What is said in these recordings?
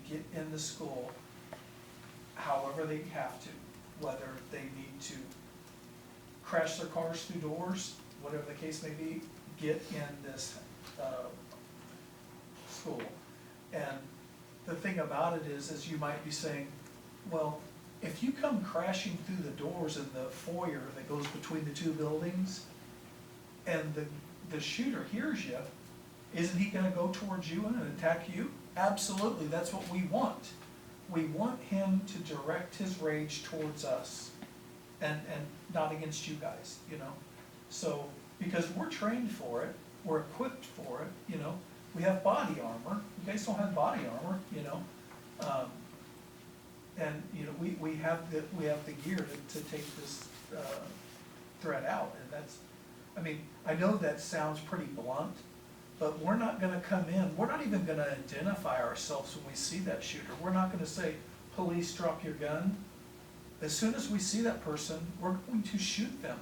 get in the school however they have to, whether they need to crash their cars through doors, whatever the case may be, get in this school. And the thing about it is you might be saying, well, if you come crashing through the doors in the foyer that goes between the two buildings, and the shooter hears you, isn't he gonna go towards you and attack you? Absolutely, that's what we want. We want him to direct his rage towards us and not against you guys, you know? So, because we're trained for it, we're equipped for it, you know? We have body armor, you guys don't have body armor, you know? And, you know, we have the gear to take this threat out, and that's, I mean, I know that sounds pretty blunt, but we're not gonna come in, we're not even gonna identify ourselves when we see that shooter. We're not gonna say, police, drop your gun. As soon as we see that person, we're going to shoot them,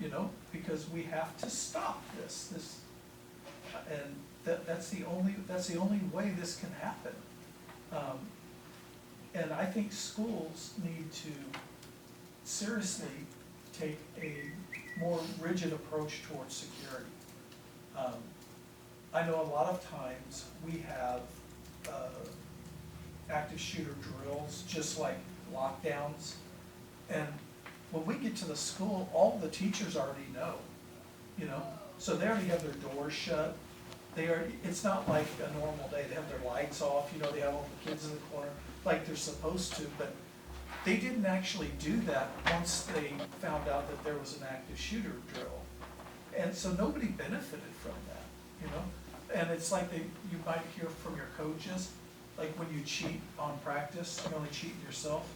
you know, because we have to stop this, and that's the only way this can happen. And I think schools need to seriously take a more rigid approach towards security. I know a lot of times we have active shooter drills, just like lockdowns. And when we get to the school, all the teachers already know, you know, so they already have their doors shut. It's not like a normal day. They have their lights off, you know, they have all the kids in the corner like they're supposed to, but they didn't actually do that once they found out that there was an active shooter drill. And so nobody benefited from that, you know? And it's like you might hear from your coaches, like when you cheat on practice, you only cheat yourself.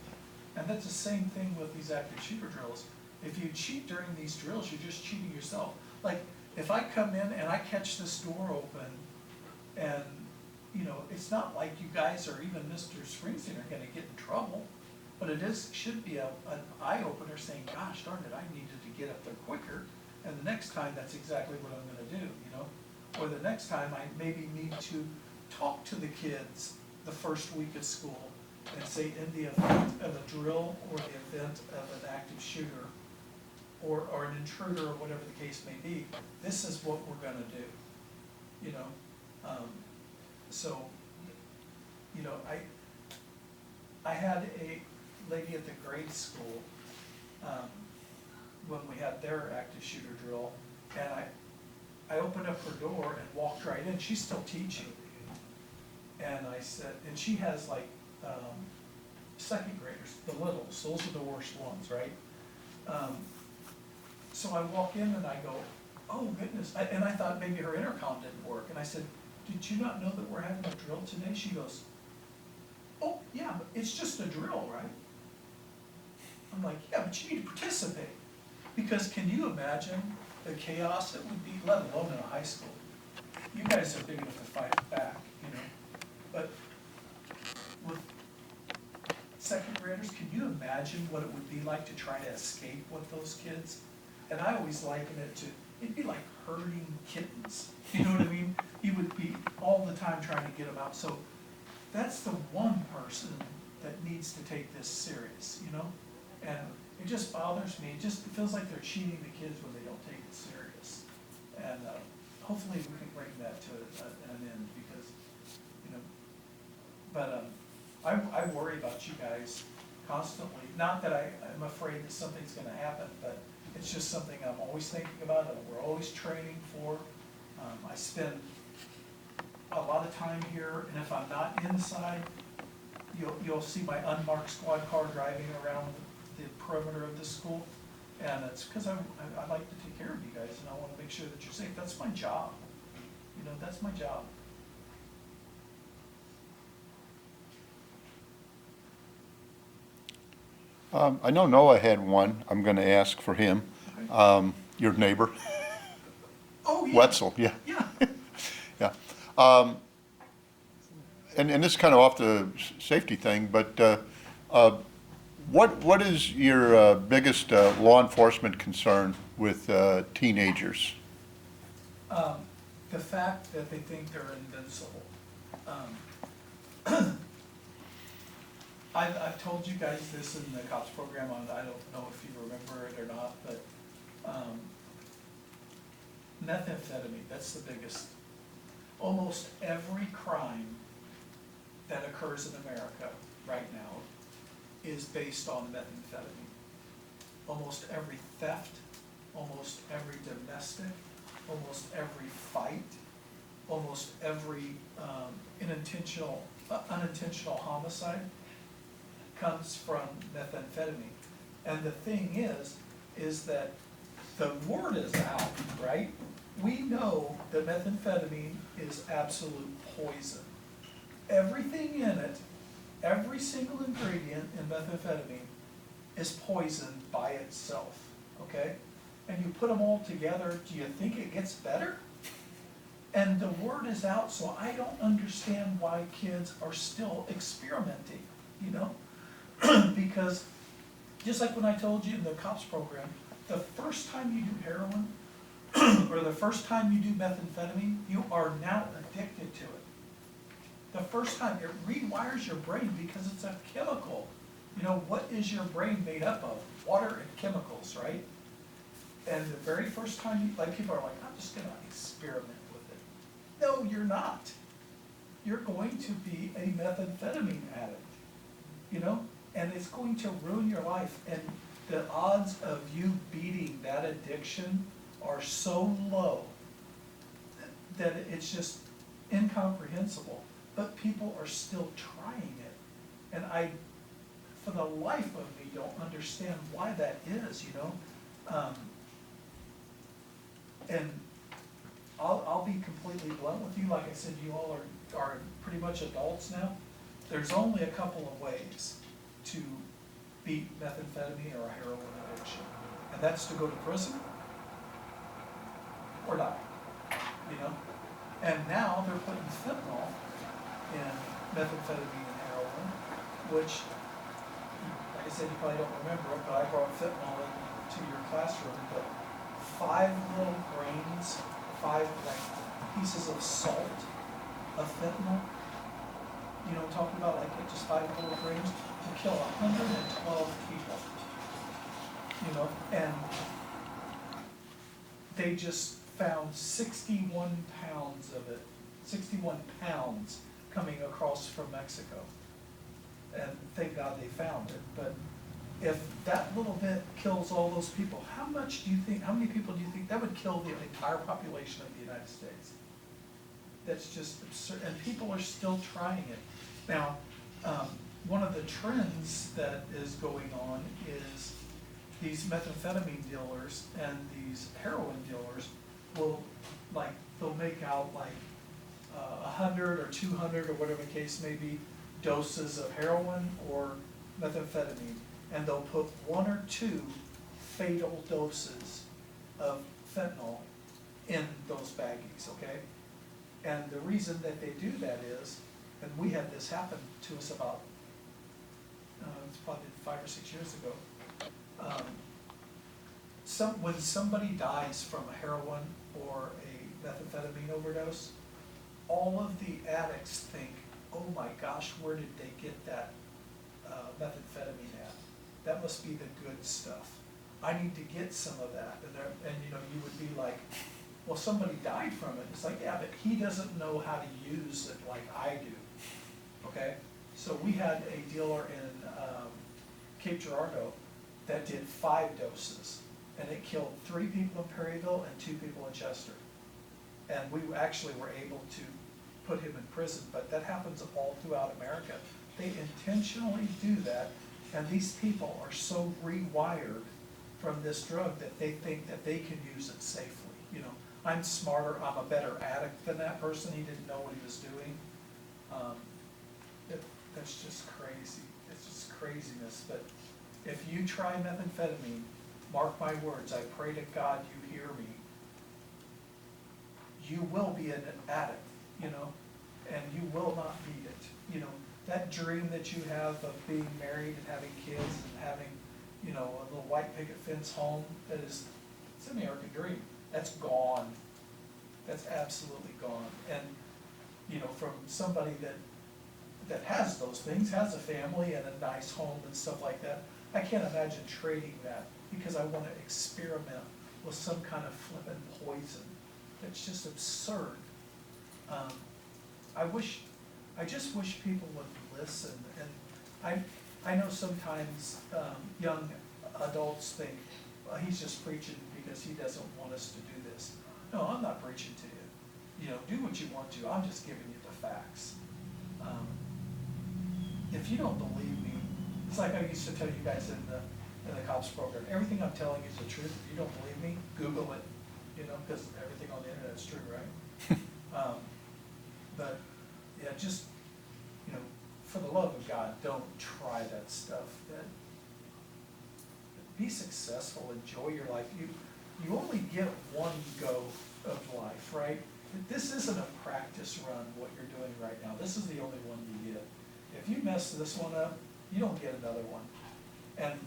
And that's the same thing with these active shooter drills. If you cheat during these drills, you're just cheating yourself. Like, if I come in and I catch this door open, and, you know, it's not like you guys or even Mr. Springsteen are gonna get in trouble, but it should be an eye-opener saying, gosh darn it, I needed to get up there quicker, and the next time that's exactly what I'm gonna do, you know? Or the next time I maybe need to talk to the kids the first week of school and say, in the event of a drill or the event of an active shooter or an intruder or whatever the case may be, this is what we're gonna do, you know? So, you know, I had a lady at the grade school when we had their active shooter drill, and I opened up her door and walked right in. She's still teaching. And I said, and she has like second graders, the littles, those are the worst ones, right? So I walk in and I go, oh goodness, and I thought maybe her intercom didn't work. And I said, did you not know that we're having a drill today? She goes, oh yeah, but it's just a drill, right? I'm like, yeah, but you need to participate. Because can you imagine the chaos it would be, let alone in a high school? You guys are big enough to fight back, you know? But with second graders, can you imagine what it would be like to try to escape with those kids? And I always liken it to, it'd be like herding kittens. You know what I mean? You would be all the time trying to get them out. So that's the one person that needs to take this serious, you know? And it just bothers me. It just feels like they're cheating the kids when they don't take it serious. And hopefully we can bring that to an end because, you know, but I worry about you guys constantly. Not that I'm afraid that something's gonna happen, but it's just something I'm always thinking about and we're always training for. I spend a lot of time here, and if I'm not inside, you'll see my unmarked squad car driving around the perimeter of the school, and it's because I like to take care of you guys, and I want to make sure that you're safe. That's my job. You know, that's my job. I know Noah had one. I'm going to ask for him. Okay. Your neighbor, Oh, yeah. Wetzel, yeah. Yeah. Yeah. And this is kind of off the safety thing, but what is your biggest law enforcement concern with teenagers? The fact that they think they're invincible. I've told you guys this in the cops program, I don't know if you remember it or not, but, methamphetamine, that's the biggest. Almost every crime that occurs in America right now is based on methamphetamine. Almost every theft, almost every domestic, almost every fight, almost every unintentional homicide comes from methamphetamine. And the thing is that the word is out, right? We know that methamphetamine is absolute poison. Everything in it, every single ingredient in methamphetamine is poisoned by itself, okay? And you put them all together, do you think it gets better? And the word is out, so I don't understand why kids are still experimenting, you know? Because just like when I told you in the cops program, the first time you do heroin, or the first time you do methamphetamine, you are now addicted to it. The first time, it rewires your brain because it's a chemical. You know, what is your brain made up of? Water and chemicals, right? And the very first time, like people are like, I'm just gonna experiment with it. No, you're not. You're going to be a methamphetamine addict, you know? And it's going to ruin your life. And the odds of you beating that addiction are so low that it's just incomprehensible. But people are still trying it. And I, for the life of me, don't understand why that is, you know? And I'll be completely blunt with you. Like I said, you all are pretty much adults now. There's only a couple of ways to beat methamphetamine or a heroin addiction. And that's to go to prison or die, you know? And now they're putting fentanyl in methamphetamine and heroin, which, like I said, you probably don't remember it, but I brought fentanyl into your classroom, but 5 little grains, 5 like pieces of salt of fentanyl, you know, talking about like just 5 little grains, will kill 112 people, you know, and they just found 61 pounds of it, 61 pounds coming across from Mexico. And thank God they found it. But if that little bit kills all those people, how many people do you think that would kill the entire population of the United States? That's just absurd, and people are still trying it. Now, one of the trends that is going on is these methamphetamine dealers and these heroin dealers will, like, they'll make out like 100 or 200 or whatever the case may be, doses of heroin or methamphetamine, and they'll put 1 or 2 fatal doses of fentanyl in those baggies, okay? And the reason that they do that is, and we had this happen to us about, it's probably 5 or 6 years ago. When somebody dies from a heroin or a methamphetamine overdose, all of the addicts think, oh my gosh, where did they get that methamphetamine at? That must be the good stuff. I need to get some of that. And you know, you would be like, well, somebody died from it. It's like, yeah, but he doesn't know how to use it like I do, okay? So we had a dealer in Cape Girardeau that did 5 doses, and it killed 3 people in Perryville and 2 people in Chester. And we actually were able to put him in prison, but that happens all throughout America. They intentionally do that, and these people are so rewired from this drug that they think that they can use it safely. You know, I'm smarter, I'm a better addict than that person, he didn't know what he was doing. That's just crazy, it's just craziness. But if you try methamphetamine, mark my words, I pray to God you hear me, you will be an addict, you know, and you will not beat it. You know, that dream that you have of being married and having kids and having, you know, a little white picket fence home, it's an American dream. That's gone. That's absolutely gone. And, you know, from somebody that that has those things, has a family and a nice home and stuff like that. I can't imagine trading that because I wanna experiment with some kind of flippin' poison. It's just absurd. I just wish people would listen, and I know sometimes, young adults think, well, he's just preaching because he doesn't want us to do this. No, I'm not preaching to you. You know, do what you want to, I'm just giving you the facts. If you don't believe me, it's like I used to tell you guys in the cops program, everything I'm telling you is the truth. If you don't believe me, Google it, you know, because everything on the internet is true, right? But, yeah, just, you know, for the love of God, don't try that stuff. Be successful, enjoy your life. You only get one go of life, right? This isn't a practice run, what you're doing right now. This is the only one you get. If you mess this one up, you don't get another one. And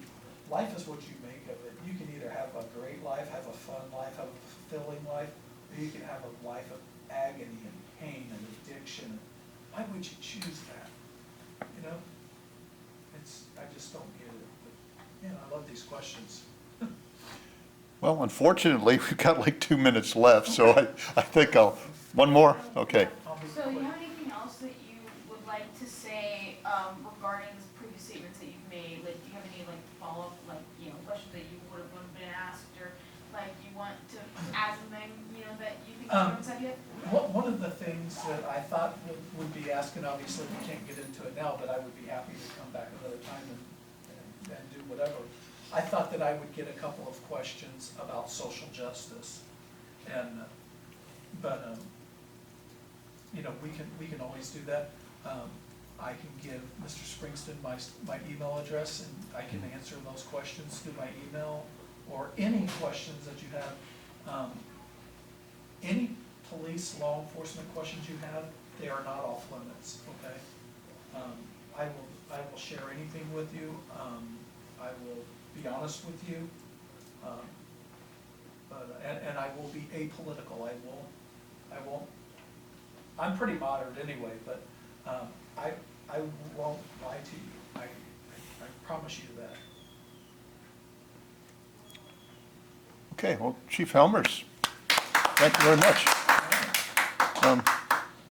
life is what you make of it. You can either have a great life, have a fun life, have a fulfilling life, or you can have a life of agony and pain and addiction. Why would you choose that? You know? I just don't get it. But, man, I love these questions. Well, unfortunately, we've got like 2 minutes left, so I think one more? Okay. So you have anything else that you would like to say regarding the previous statements that you've made? Like, do you have any follow-up, questions that you would have been asked, or you want to add something, that you think you haven't said yet? One of the things that I thought would be asked, and obviously we can't get into it now, but I would be happy to come back another time and do whatever. I thought that I would get a couple of questions about social justice, but we can always do that. I can give Mr. Springston my email address, and I can answer those questions through my email, or any questions that you have. Any police, law enforcement questions you have, they are not off limits, okay? I will share anything with you. I will be honest with you, and I will be apolitical. I'm pretty moderate anyway, but I won't lie to you. I promise you that. Okay, well, Chief Helmers, thank you very much.